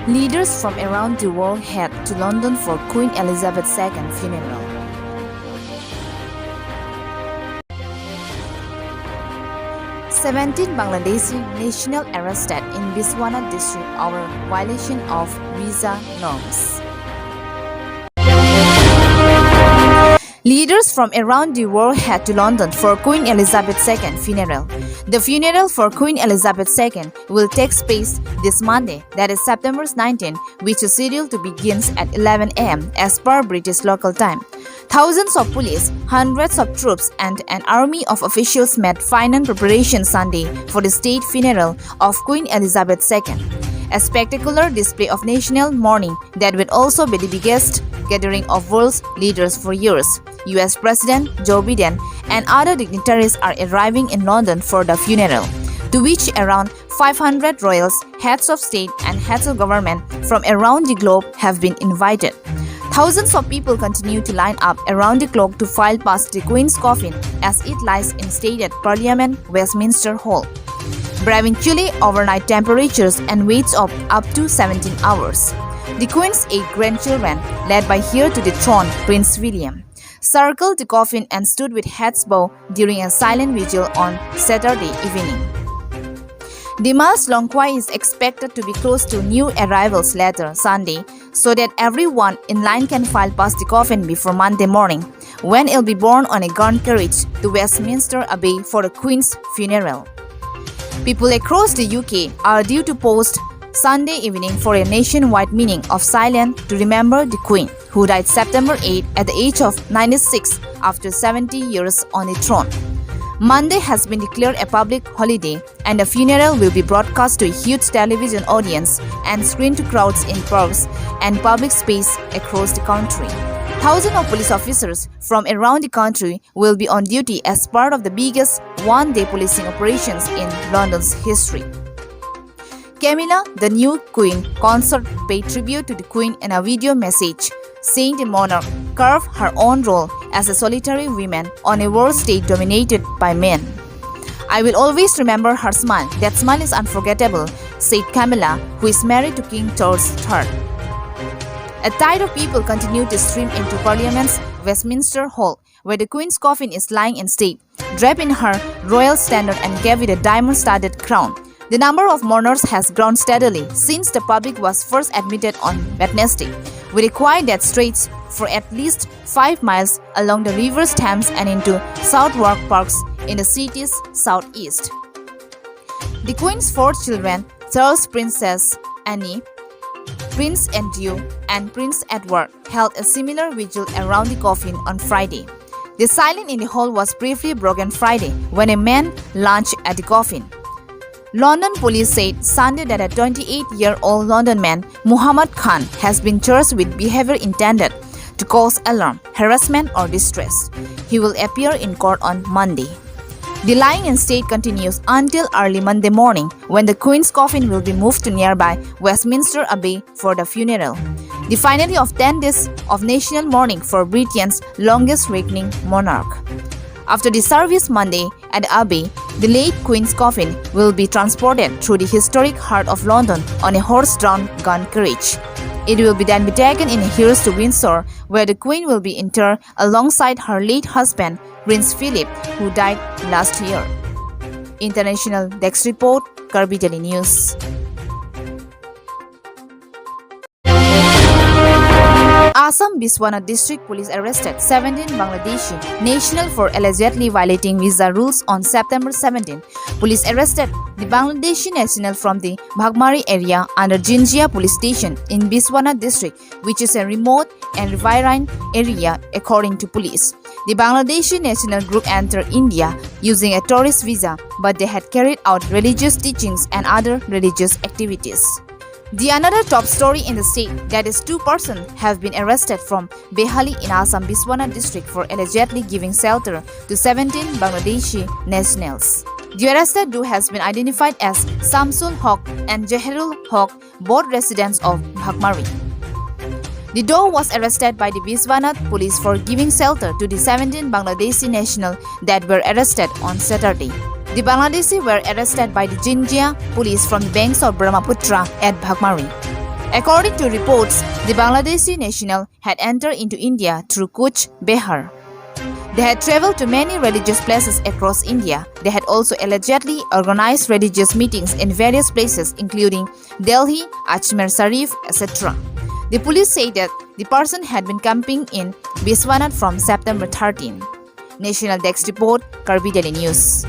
Leaders from around the world head to London for Queen Elizabeth II funeral. Seventeen Bangladeshi national arrested in Biswana district over violation of visa norms. Leaders from around the world head to London for Queen Elizabeth II funeral. The funeral for Queen Elizabeth II will take place this Monday, that is September 19, which is scheduled to begin at 11 a.m. as per British local time. Thousands of police, hundreds of troops, and an army of officials made final preparations Sunday for the state funeral of Queen Elizabeth II. A spectacular display of national mourning that will also be the biggest gathering of world's leaders for years. US President Joe Biden and other dignitaries are arriving in London for the funeral, to which around 500 royals, heads of state and heads of government from around the globe have been invited. Thousands of people continue to line up around the clock to file past the Queen's coffin as it lies in state at Parliament Westminster Hall, braving chilly overnight temperatures and waits of up to 17 hours. The Queen's 8 grandchildren, led by heir to the throne Prince William, circled the coffin and stood with heads bowed during a silent vigil on Saturday evening. The miles-long queue is expected to be close to new arrivals later Sunday, so that everyone in line can file past the coffin before Monday morning, when it will be borne on a gun carriage to Westminster Abbey for the Queen's funeral. People across the UK are due to post Sunday evening for a nationwide meeting of silence to remember the Queen, who died September 8 at the age of 96 after 70 years on the throne. Monday has been declared a public holiday, and the funeral will be broadcast to a huge television audience and screened to crowds in parks and public space across the country. Thousands of police officers from around the country will be on duty as part of the biggest one-day policing operations in London's history. Camilla, the new Queen consort, paid tribute to the Queen in a video message, saying the monarch carved her own role as a solitary woman on a world stage dominated by men. "I will always remember her smile. That smile is unforgettable," said Camilla, who is married to King Charles III. A tide of people continued to stream into Parliament's Westminster Hall, where the Queen's coffin is lying in state, draped in her royal standard and gave it a diamond-studded crown. The number of mourners has grown steadily since the public was first admitted on Wednesday, with a queue that stretches for at least 5 miles along the River Thames and into Southwark Parks in the city's southeast. The Queen's 4 children, Charles, Princess Anne, Prince Andrew, and Prince Edward, held a similar vigil around the coffin on Friday. The silence in the hall was briefly broken Friday when a man lunged at the coffin. London police said Sunday that a 28-year-old London man, Muhammad Khan, has been charged with behavior intended to cause alarm, harassment, or distress. He will appear in court on Monday. The lying in state continues until early Monday morning, when the Queen's coffin will be moved to nearby Westminster Abbey for the funeral, the finale of 10 days of national mourning for Britain's longest-reigning monarch. After the service Monday at the Abbey, the late Queen's coffin will be transported through the historic heart of London on a horse-drawn gun carriage. It will then be taken in a hearse to Windsor, where the Queen will be interred alongside her late husband, Prince Philip, who died last year. International Desk Report, Kirby Daily News. Assam Biswana District Police arrested 17 Bangladeshi nationals for allegedly violating visa rules on September 17. Police arrested the Bangladeshi national from the Bhagmari area under Jinjia Police Station in Biswana District, which is a remote and riverine area, according to police. The Bangladeshi national group entered India using a tourist visa, but they had carried out religious teachings and other religious activities. The another top story in the state, that is 2 persons have been arrested from Behali in Assam Biswana district for allegedly giving shelter to 17 Bangladeshi nationals. The arrested duo has been identified as Samsul Haq and Jaherul Haq, both residents of Bhagmari. The duo was arrested by the Biswana police for giving shelter to the 17 Bangladeshi nationals that were arrested on Saturday. The Bangladeshi were arrested by the Jinjia police from the banks of Brahmaputra at Bhagmari. According to reports, the Bangladeshi national had entered into India through Cooch Behar. They had traveled to many religious places across India. They had also allegedly organized religious meetings in various places including Delhi, Ajmer Sharif, etc. The police say that the person had been camping in Biswanath from September 13. National Desk Report, Karbi Daily News.